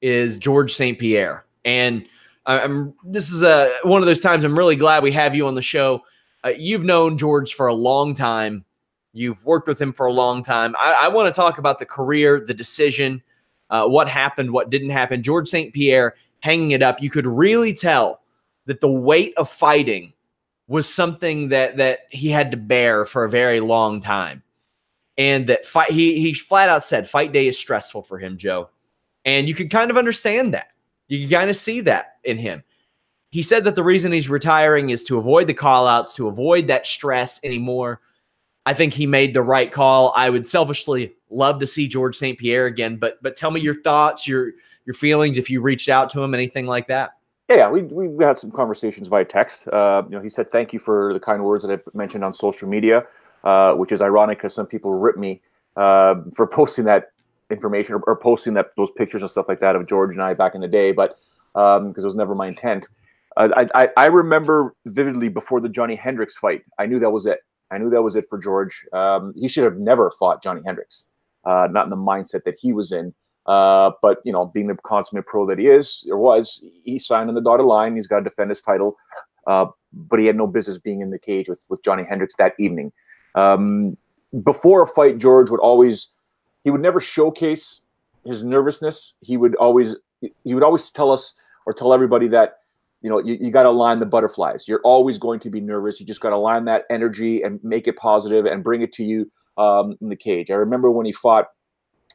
is Georges St Pierre. And this is one of those times I'm really glad we have you on the show. You've known George for a long time. You've worked with him for a long time. I want to talk about the career, the decision, what happened, what didn't happen. Georges St Pierre hanging it up. You could really tell that the weight of fighting was something that he had to bear for a very long time. And that he flat out said fight day is stressful for him, Joe. And you can kind of understand that. You can kind of see that in him. He said that the reason he's retiring is to avoid the call-outs, to avoid that stress anymore. I think he made the right call. I would selfishly love to see Georges St Pierre again, but tell me your thoughts, your feelings, if you reached out to him, anything like that. Yeah, we had some conversations via text. He said thank you for the kind words that I mentioned on social media, which is ironic because some people rip me for posting that information or posting those pictures and stuff like that of George and I back in the day, but because it was never my intent. I remember vividly before the Johnny Hendricks fight, I knew that was it. I knew that was it for George. He should have never fought Johnny Hendricks, not in the mindset that he was in. But, being the consummate pro that he is or was, he signed on the dotted line. He's got to defend his title. But he had no business being in the cage with Johnny Hendricks that evening. Before a fight, George he would never showcase his nervousness. He would always tell us or tell everybody that, you got to align the butterflies. You're always going to be nervous. You just got to align that energy and make it positive and bring it to you in the cage. I remember when he fought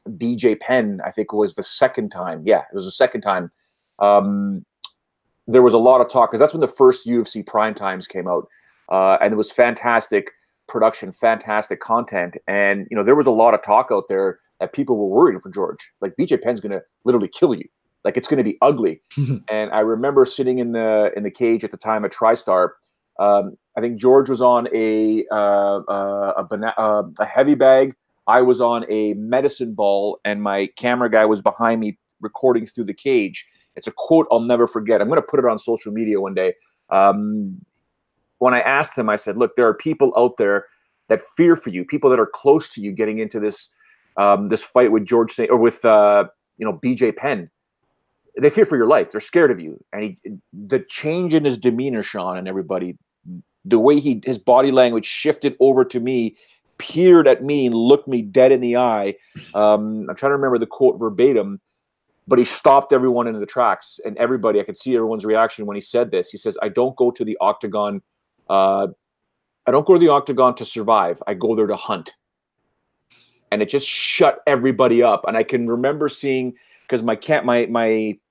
BJ Penn, I think it was the second time. Yeah, it was the second time. There was a lot of talk because that's when the first UFC prime times came out. And it was fantastic production, fantastic content. And, there was a lot of talk out there that people were worried for George. Like, BJ Penn's going to literally kill you. Like, it's going to be ugly. And I remember sitting in the cage at the time at TriStar. I think George was on a heavy bag. I was on a medicine ball, and my camera guy was behind me recording through the cage. It's a quote I'll never forget. I'm going to put it on social media one day. When I asked him, I said, look, there are people out there that fear for you, people that are close to you getting into this fight with BJ Penn. They fear for your life. They're scared of you. And the change in his demeanor, Sean, and everybody, the way his body language shifted over to me, peered at me and looked me dead in the eye. I'm trying to remember the quote verbatim, but he stopped everyone in the tracks and everybody. I could see everyone's reaction when he said this. He says, I don't go to the octagon. I don't go to the octagon to survive. I go there to hunt. And it just shut everybody up. And I can remember seeing, because my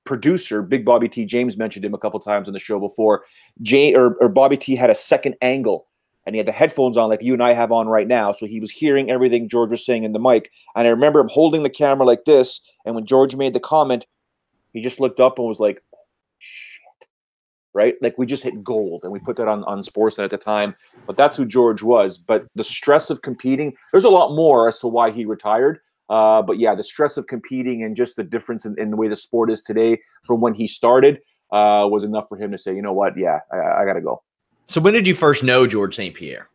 producer, Big Bobby T. James, mentioned him a couple times on the show before. Bobby T. had a second angle, and he had the headphones on like you and I have on right now, so he was hearing everything George was saying in the mic. And I remember him holding the camera like this, and when George made the comment, he just looked up and was like, shit, right? Like, we just hit gold, and we put that on Sportsnet at the time. But that's who George was. But the stress of competing, there's a lot more as to why he retired. But yeah, the stress of competing and just the difference in the way the sport is today from when he started was enough for him to say, you know what? Yeah, I got to go. So when did you first know Georges St Pierre?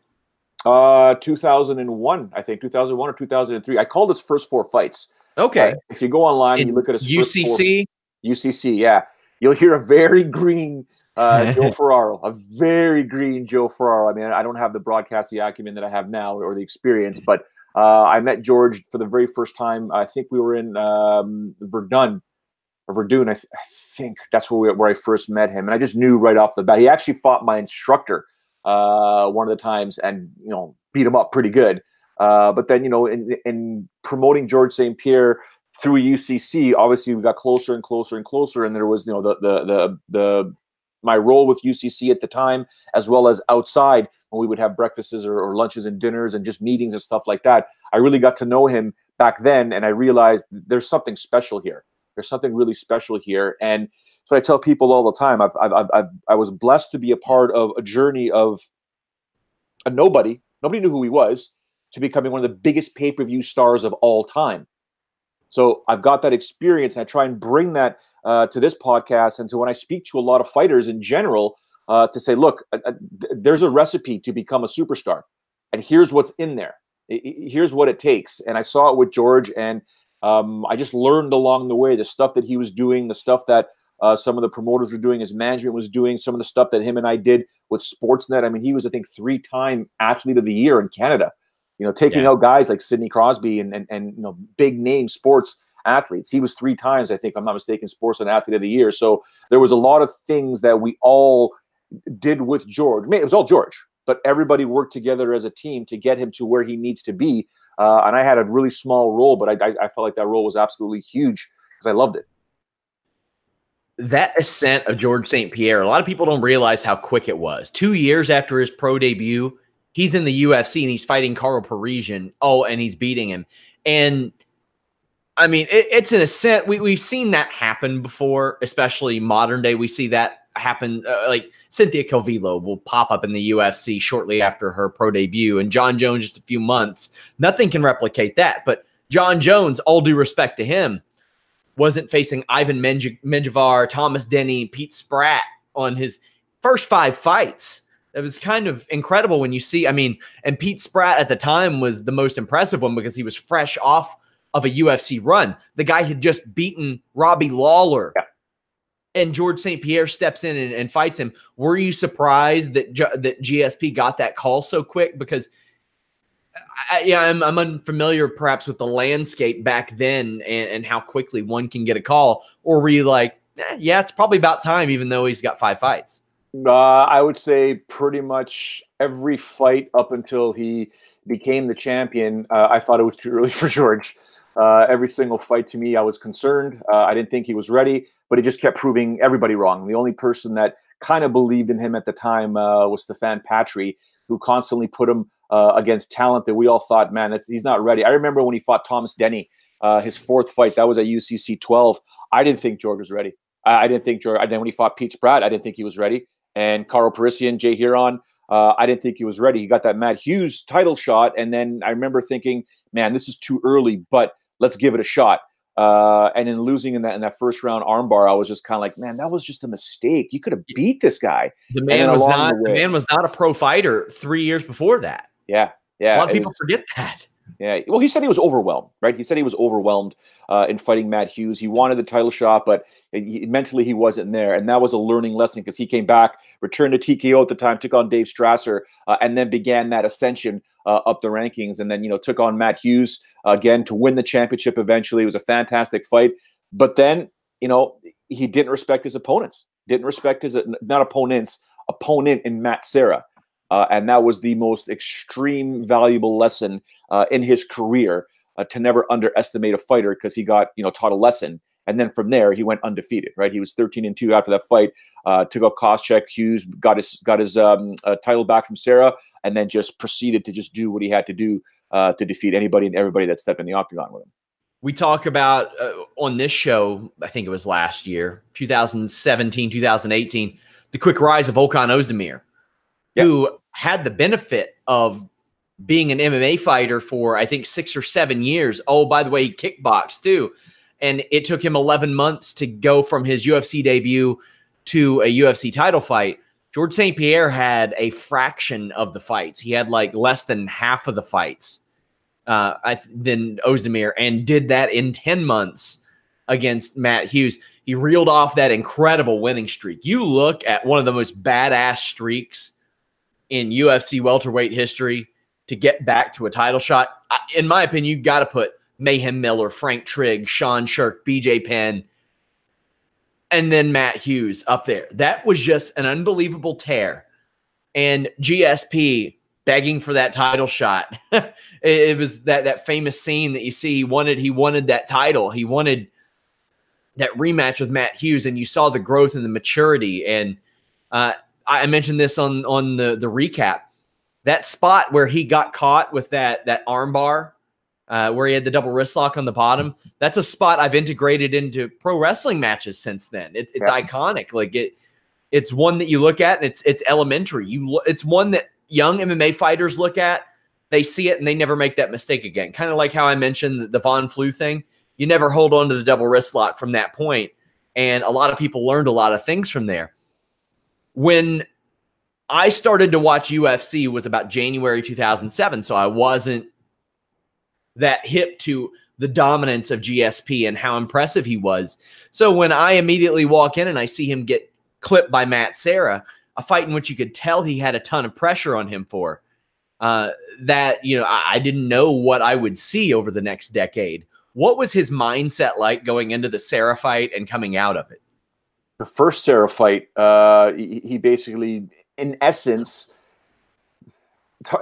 2001, I think 2001 or 2003. I called his first 4 fights. Okay. If you go online and you look at his UCC? UCC, yeah. You'll hear a very green Joe Ferraro, a very green Joe Ferraro. I mean, I don't have the broadcasting acumen that I have now or the experience, but I met George for the very first time. I think we were in Verdun. I think that's where I first met him. And I just knew right off the bat. He actually fought my instructor one of the times and, beat him up pretty good. But then, in promoting Georges St Pierre through UCC, obviously we got closer and closer and closer. And there was, my role with UCC at the time, as well as outside when we would have breakfasts or lunches and dinners and just meetings and stuff like that. I really got to know him back then. And I realized there's something special here. There's something really special here. And so I tell people all the time, I was blessed to be a part of a journey of a nobody. Nobody knew who he was, to becoming one of the biggest pay-per-view stars of all time. So I've got that experience, and I try and bring that to this podcast. And so when I speak to a lot of fighters in general, to say, look, there's a recipe to become a superstar, and here's what's in there. Here's what it takes. And I saw it with George, and I just learned along the way the stuff that he was doing, the stuff that some of the promoters were doing, his management was doing, some of the stuff that him and I did with Sportsnet. I mean, he was, I think, 3-time Athlete of the Year in Canada. You know, taking out guys like Sidney Crosby and you know, big name sports athletes. He was 3 times, I think, I'm not mistaken, Sportsnet Athlete of the Year. So there was a lot of things that we all did with George. I mean, it was all George, but everybody worked together as a team to get him to where he needs to be. And I had a really small role, but I felt like that role was absolutely huge because I loved it. That ascent of Georges St Pierre, a lot of people don't realize how quick it was. 2 years after his pro debut, he's in the UFC and he's fighting Carl Parisian. Oh, and he's beating him. And I mean, it's an ascent. We've seen that happen before, especially modern day. We see that happen. Like Cynthia Calvillo will pop up in the UFC shortly after her pro debut, and John Jones just a few months. Nothing can replicate that. But John Jones, all due respect to him, wasn't facing Ivan Menjivar, Thomas Denny, Pete Spratt on his first 5 fights. It was kind of incredible when you see, I mean, and Pete Spratt at the time was the most impressive one because he was fresh off of a UFC run. The guy had just beaten Robbie Lawler. Yeah. And Georges St Pierre steps in and fights him. Were you surprised that that GSP got that call so quick? Because I'm unfamiliar perhaps with the landscape back then and how quickly one can get a call. Or were you like, yeah, it's probably about time, even though he's got 5 fights? I would say pretty much every fight up until he became the champion, I thought it was too early for George. Every single fight to me, I was concerned. I didn't think he was ready, but he just kept proving everybody wrong. The only person that kind of believed in him at the time was Stefan Patry, who constantly put him against talent that we all thought, man, he's not ready. I remember when he fought Thomas Denny, his 4th fight, that was at UCC 12. I didn't think George was ready. I didn't think George. And then when he fought Pete Spratt, I didn't think he was ready. And Carl Parisian, Jay Huron, I didn't think he was ready. He got that Matt Hughes title shot, and then I remember thinking, man, this is too early, but let's give it a shot. And in losing in that first round armbar, I was just kind of like, man, that was just a mistake. You could have beat this guy. The man was not a pro fighter 3 years before that. Yeah. A lot of people forget that. Yeah. Well, he said he was overwhelmed, right? He said he was overwhelmed in fighting Matt Hughes. He wanted the title shot, but mentally he wasn't there. And that was a learning lesson because he came back, returned to TKO at the time, took on Dave Strasser, and then began that ascension up the rankings. And then, took on Matt Hughes again to win the championship eventually. It was a fantastic fight. But then, he didn't respect his opponents, didn't respect his, not opponents, opponent in Matt Serra. And that was the most extreme valuable lesson in his career, to never underestimate a fighter because he got, taught a lesson. And then from there, he went undefeated, right? He was 13-2 after that fight, took up Koscheck, Hughes, got his title back from Serra, and then just proceeded to just do what he had to do to defeat anybody and everybody that stepped in the octagon with him. We talk about on this show, I think it was last year, 2017, 2018, the quick rise of Volkan Ozdemir, who had the benefit of being an MMA fighter for, I think, 6 or 7 years. Oh, by the way, he kickboxed too. And it took him 11 months to go from his UFC debut to a UFC title fight. Georges St Pierre had a fraction of the fights. He had like less than half of the fights than Ozdemir, and did that in 10 months against Matt Hughes. He reeled off that incredible winning streak. You look at one of the most badass streaks in UFC welterweight history to get back to a title shot. In my opinion, you've got to put Mayhem Miller, Frank Trigg, Sean Shirk, BJ Penn, and then Matt Hughes up there. That was just an unbelievable tear. And GSP begging for that title shot. It was that famous scene that you see. He wanted that title. He wanted that rematch with Matt Hughes, and you saw the growth and the maturity. And I mentioned this on the recap. That spot where he got caught with that arm bar, where he had the double wrist lock on the bottom, that's a spot I've integrated into pro wrestling matches since then. It's iconic. Like it's one that you look at, and it's elementary. It's one that young MMA fighters look at, they see it, and they never make that mistake again. Kind of like how I mentioned the Von Flue thing. You never hold on to the double wrist lock from that point, and a lot of people learned a lot of things from there. When I started to watch UFC was about January 2007, so I wasn't that hip to the dominance of GSP and how impressive he was. So when I immediately walk in and I see him get clipped by Matt Serra, a fight in which you could tell he had a ton of pressure on him for, that, you know, I didn't know what I would see over the next decade. What was his mindset like going into the Serra fight and coming out of it? The first Serra fight, he basically, in essence,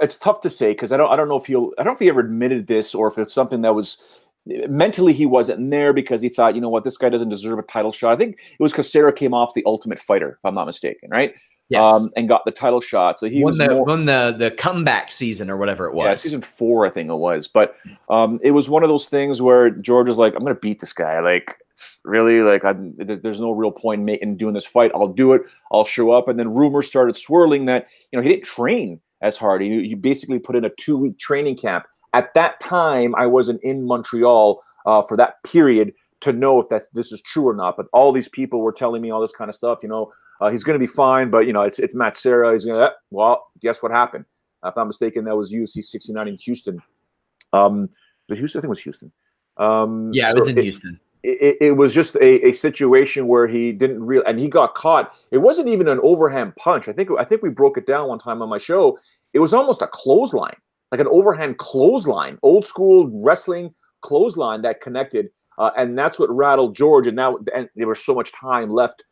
it's tough to say because I don't know if he ever admitted this or if it's something that was mentally he wasn't there because he thought, you know what, this guy doesn't deserve a title shot. I think it was because Serra came off the Ultimate Fighter, if I'm not mistaken, right? Yes. And got the title shot. So he won the comeback season or whatever it was. Yeah, season 4, I think it was. But it was one of those things where George was like, I'm going to beat this guy. Like, really? Like, there's no real point in doing this fight. I'll do it. I'll show up. And then rumors started swirling that, you know, he didn't train as hard. He basically put in a 2-week training camp. At that time, I wasn't in Montreal for that period to know if this is true or not. But all these people were telling me all this kind of stuff, you know. He's going to be fine, but, you know, it's Matt Serra. He's going to, well, guess what happened? If I'm not mistaken, that was UFC 69 in Houston. Was it Houston? I think it was Houston. Yeah, it was in Houston. It was just a situation where he didn't really, and he got caught. It wasn't even an overhand punch. I think we broke it down one time on my show. It was almost a clothesline, like an overhand clothesline, old school wrestling clothesline that connected. And that's what rattled George. And there was so much time left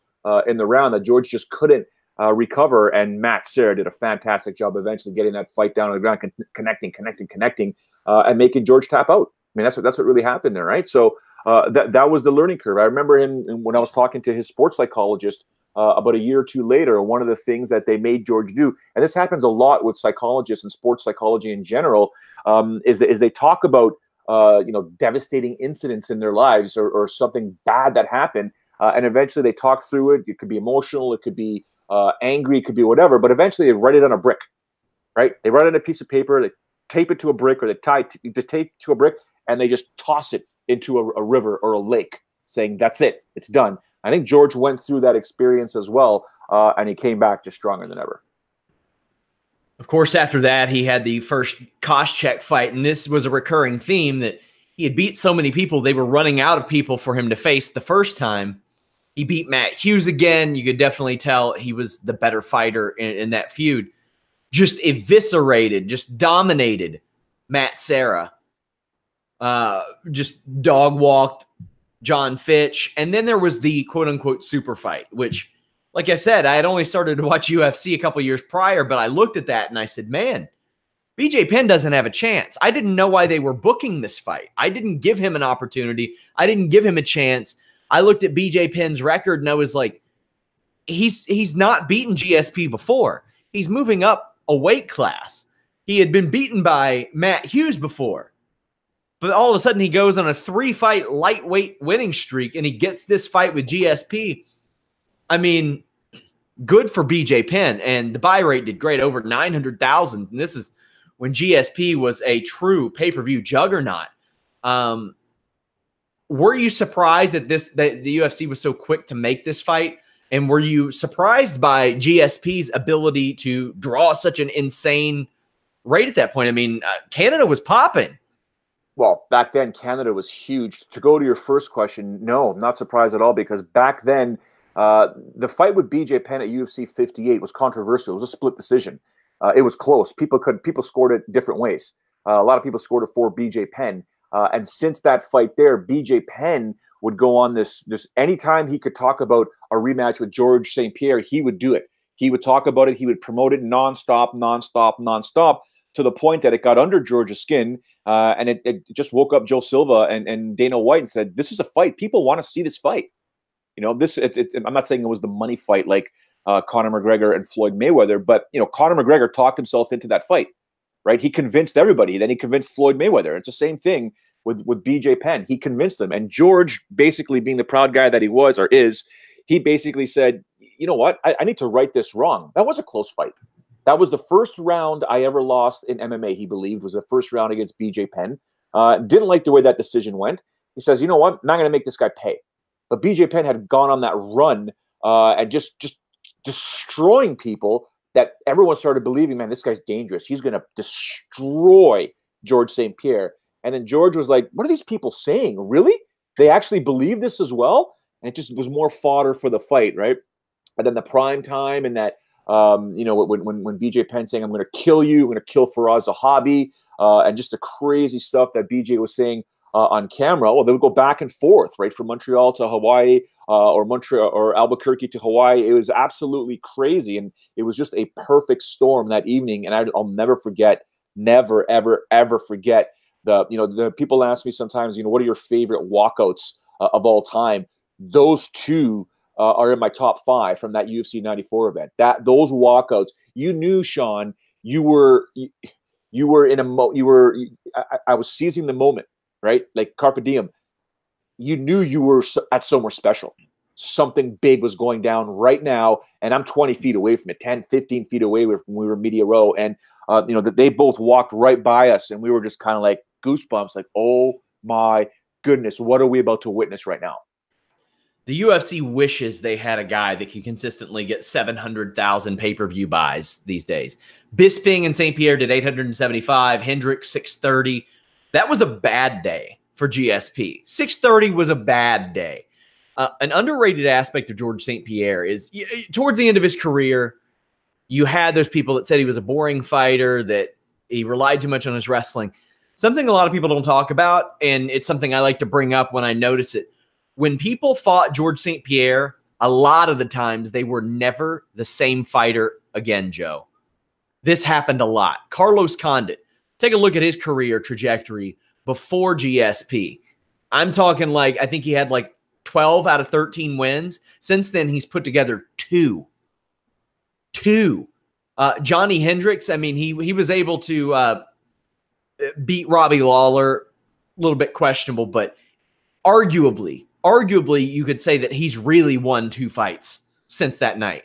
in the round that George just couldn't recover. And Matt Serra did a fantastic job eventually getting that fight down on the ground, connecting, and making George tap out. I mean, that's what really happened there, right? So that was the learning curve. I remember him when I was talking to his sports psychologist about a year or two later. One of the things that they made George do, and this happens a lot with psychologists and sports psychology in general, is they talk about devastating incidents in their lives or something bad that happened. And eventually they talk through it. It could be emotional. It could be angry. It could be whatever. But eventually they write it on a brick, right? They write it on a piece of paper. They tape it to a brick or they tie the tape to a brick and they just toss it into a river or a lake saying, that's it. It's done. I think George went through that experience as well. And he came back just stronger than ever. Of course, after that, he had the first Koscheck fight. And this was a recurring theme that he had beat so many people. They were running out of people for him to face the first time. He beat Matt Hughes again. You could definitely tell he was the better fighter in that feud. Just eviscerated, just dominated Matt Serra. Just dog walked John Fitch. And then there was the quote-unquote super fight, which, like I said, I had only started to watch UFC a couple years prior, but I looked at that and I said, man, BJ Penn doesn't have a chance. I didn't know why they were booking this fight. I didn't give him an opportunity. I didn't give him a chance. I looked at BJ Penn's record and I was like, he's not beaten GSP before. He's moving up a weight class. He had been beaten by Matt Hughes before. But all of a sudden he goes on a 3-fight lightweight winning streak and he gets this fight with GSP. I mean, good for BJ Penn. And the buy rate did great, over 900,000. And this is when GSP was a true pay-per-view juggernaut. Were you surprised that the UFC was so quick to make this fight? And were you surprised by GSP's ability to draw such an insane rate at that point? I mean, Canada was popping. Well, back then, Canada was huge. To go to your first question, no, I'm not surprised at all because back then, the fight with BJ Penn at UFC 58 was controversial. It was a split decision. It was close. People scored it different ways. A lot of people scored it for BJ Penn. And since that fight there, BJ Penn would go on this anytime he could talk about a rematch with Georges St Pierre, he would do it. He would talk about it. He would promote it nonstop, to the point that it got under George's skin. And it just woke up Joe Silva and Dana White and said, this is a fight. People want to see this fight. You know, I'm not saying it was the money fight like Conor McGregor and Floyd Mayweather, but, you know, Conor McGregor talked himself into that fight, right? He convinced everybody. Then he convinced Floyd Mayweather. It's the same thing with BJ Penn. He convinced them. And George, basically being the proud guy that he was or is, he basically said, you know what? I need to right this wrong. That was a close fight. That was the first round I ever lost in MMA, he believed, was the first round against BJ Penn. Didn't like the way that decision went. He says, you know what? I'm not going to make this guy pay. But BJ Penn had gone on that run and just destroying people that everyone started believing, man, this guy's dangerous. He's going to destroy Georges St Pierre. And then George was like, what are these people saying? Really? They actually believe this as well? And it just was more fodder for the fight, right? And then the prime time and that, when BJ Penn saying, I'm going to kill you, I'm going to kill Faraz Zahabi, and just the crazy stuff that BJ was saying on camera. Well, they would go back and forth, right, from Montreal to Hawaii, or Montreal or Albuquerque to Hawaii. It was absolutely crazy, and it was just a perfect storm that evening. And I'll never forget, never, ever, ever forget the people ask me sometimes, what are your favorite walkouts of all time? Those two are in my top 5 from that UFC 94 event. Those walkouts, you knew, Sean, you were in I was seizing the moment, right? Like carpe diem. You knew you were at somewhere special. Something big was going down right now, and I'm 20 feet away from it, 10, 15 feet away when we were media row, and they both walked right by us, and we were just kind of like goosebumps, like, oh my goodness, what are we about to witness right now? The UFC wishes they had a guy that could consistently get 700,000 pay-per-view buys these days. Bisping and St. Pierre did 875, Hendricks 630. That was a bad day for GSP. 630 was a bad day. An underrated aspect of Georges St. Pierre is towards the end of his career, you had those people that said he was a boring fighter, that he relied too much on his wrestling. Something a lot of people don't talk about, and it's something I like to bring up when I notice it. When people fought Georges St. Pierre, a lot of the times they were never the same fighter again, Joe. This happened a lot. Carlos Condit, take a look at his career trajectory before GSP. I'm talking like, I think he had like 12 out of 13 wins. Since then, he's put together two. Johnny Hendricks, I mean, he was able to beat Robbie Lawler, a little bit questionable, but arguably, you could say that he's really won 2 fights since that night.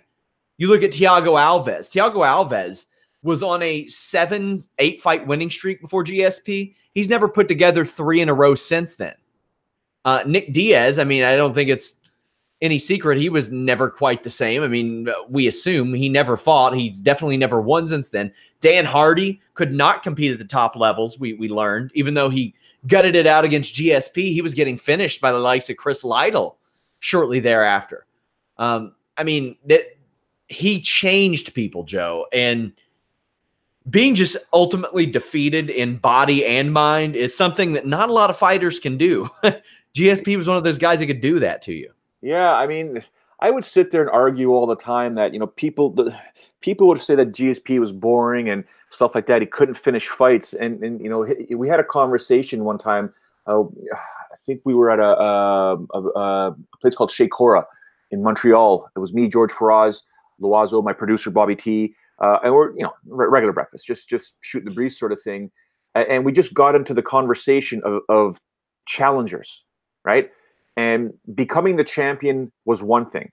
You look at Thiago Alves. Thiago Alves was on a 7-8 fight winning streak before GSP. He's never put together 3 in a row since then. Nick Diaz, I mean, I don't think it's any secret he was never quite the same. I mean, we assume he never fought. He's definitely never won since then. Dan Hardy could not compete at the top levels, we learned, even though he gutted it out against GSP. He was getting finished by the likes of Chris Lytle shortly thereafter. I mean, he changed people, Joe, and being just ultimately defeated in body and mind is something that not a lot of fighters can do. GSP was one of those guys that could do that to you. Yeah, I mean, I would sit there and argue all the time that, people would say that GSP was boring and stuff like that. He couldn't finish fights. And we had a conversation one time. I think we were at a place called Chez Cora in Montreal. It was me, George Faraz, Loiseau, my producer, Bobby T. And we're, regular breakfast, just shoot the breeze sort of thing. And we just got into the conversation of challengers, right? And becoming the champion was one thing,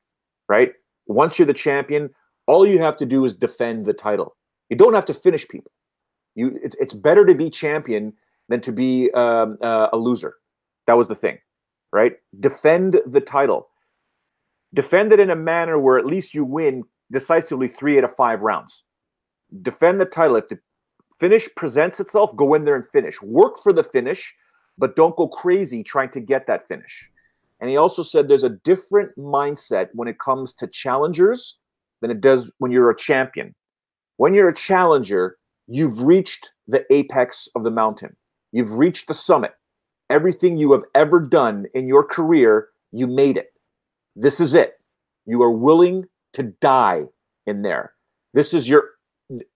right? Once you're the champion, all you have to do is defend the title. You don't have to finish people. It's better to be champion than to be a loser. That was the thing, right? Defend the title. Defend it in a manner where at least you win decisively 3 out of 5 rounds. Defend the title. If the finish presents itself, go in there and finish. Work for the finish, but don't go crazy trying to get that finish. And he also said there's a different mindset when it comes to challengers than it does when you're a champion. When you're a challenger, you've reached the apex of the mountain. You've reached the summit. Everything you have ever done in your career, you made it. This is it. You are willing to die in there.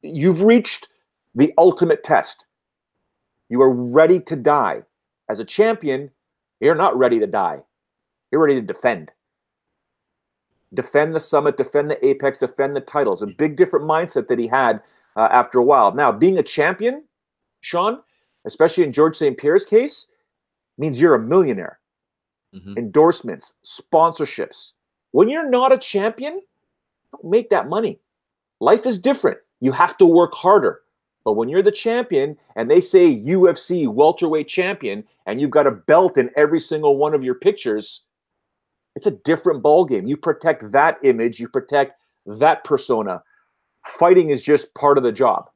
You've reached the ultimate test. You are ready to die. As a champion, you're not ready to die. You're ready to defend. Defend the summit, defend the apex, defend the titles. A big different mindset that he had after a while. Now, being a champion, Sean, especially in Georges St. Pierre's case, means you're a millionaire. Mm-hmm. Endorsements, sponsorships. When you're not a champion, don't make that money. Life is different. You have to work harder. But when you're the champion and they say UFC welterweight champion and you've got a belt in every single one of your pictures, it's a different ballgame. You protect that image. You protect that persona. Fighting is just part of the job.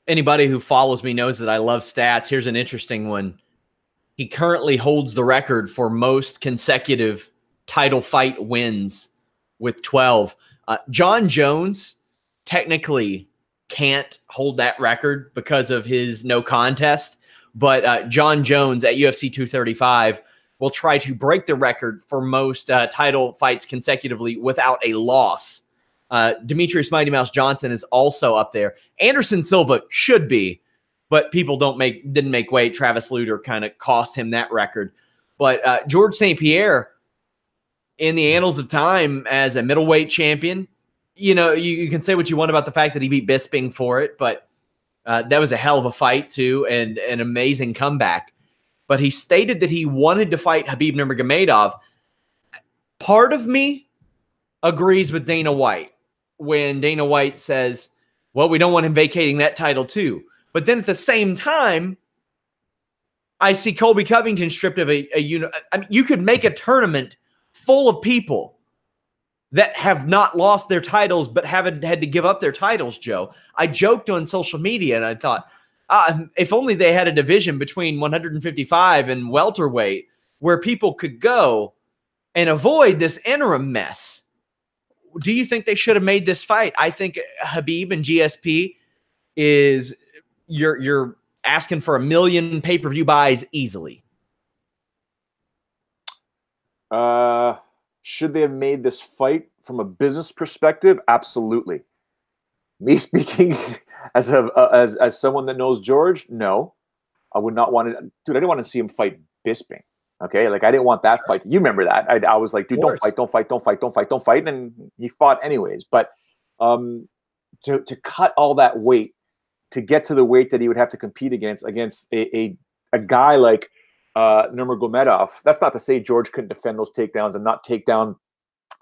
Anybody who follows me knows that I love stats. Here's an interesting one. He currently holds the record for most consecutive title fight wins with 12. John Jones technically can't hold that record because of his no contest, but John Jones at UFC 235 will try to break the record for most title fights consecutively without a loss. Demetrius Mighty Mouse Johnson is also up there. Anderson Silva should be, but people didn't make weight. Travis Lutter kind of cost him that record. But Georges St Pierre, in the annals of time as a middleweight champion, you can say what you want about the fact that he beat Bisping for it, but that was a hell of a fight too, and an amazing comeback. But he stated that he wanted to fight Khabib Nurmagomedov. Part of me agrees with Dana White when Dana White says, well, we don't want him vacating that title too. But then at the same time, I see Colby Covington stripped of a I mean, you could make a tournament full of people that have not lost their titles but haven't had to give up their titles, Joe. I joked on social media and I thought, if only they had a division between 155 and welterweight where people could go and avoid this interim mess. Do you think they should have made this fight? I think Khabib and GSP is you're asking for 1 million pay-per-view buys easily. Should they have made this fight from a business perspective? Absolutely. Me speaking as someone that knows George, no. I would not want to. Dude, I didn't want to see him fight Bisping. Okay, like I didn't want that fight. You remember that? I was like, dude, don't fight, and he fought anyways. But to cut all that weight to get to the weight that he would have to compete against a guy like Nurmagomedov. That's not to say George couldn't defend those takedowns and not take down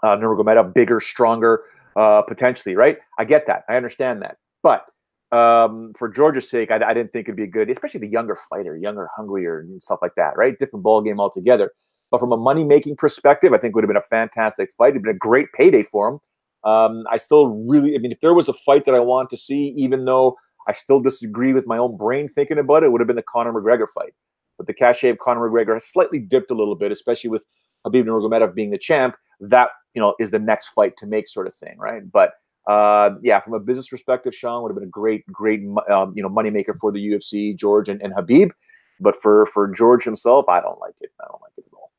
Nurmagomedov, bigger, stronger, potentially. Right? I get that. I understand that. But for George's sake, I didn't think it'd be good, especially the younger fighter, younger, hungrier, and stuff like that, right? Different ball game altogether. But from a money-making perspective, I think it would have been a fantastic fight. It'd been a great payday for him. I still really, if there was a fight that I want to see, even though I still disagree with my own brain thinking about it, would have been the Conor McGregor fight. But the cachet of Conor McGregor has slightly dipped a little bit, especially with Khabib Nurmagomedov being the champ. That, is the next fight to make, sort of thing, right? But yeah, from a business perspective, Sean, would have been a great moneymaker for the UFC, George and Khabib. But for George himself, I don't like it. I don't like it at all.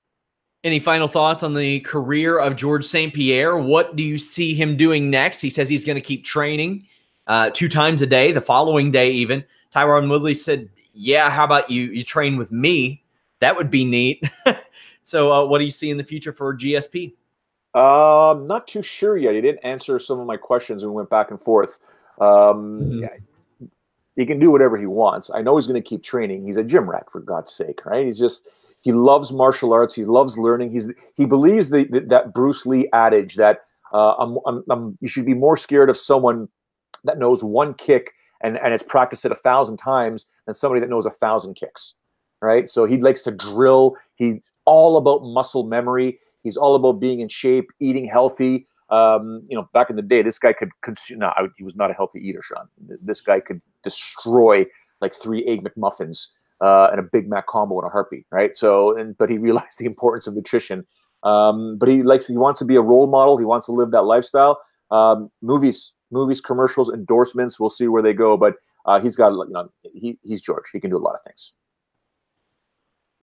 Any final thoughts on the career of Georges St Pierre? What do you see him doing next? He says he's going to keep training 2 times a day, the following day even. Tyron Woodley said, yeah, how about you train with me? That would be neat. So what do you see in the future for GSP? Not too sure yet. He didn't answer some of my questions and we went back and forth. Yeah, he can do whatever he wants. I know he's going to keep training. He's a gym rat, for God's sake, right? He loves martial arts. He loves learning. He believes that Bruce Lee adage that you should be more scared of someone that knows one kick and has practiced it 1,000 times than somebody that knows 1,000 kicks, right? So he likes to drill. He's all about muscle memory. He's all about being in shape, eating healthy. Back in the day, this guy could consume. No, he was not a healthy eater, Sean. This guy could destroy like 3 Egg McMuffins and a Big Mac combo in a heartbeat, right? So, but he realized the importance of nutrition. But he wants to be a role model. He wants to live that lifestyle. Movies, commercials, endorsements. We'll see where they go. But he's got, he's George. He can do a lot of things.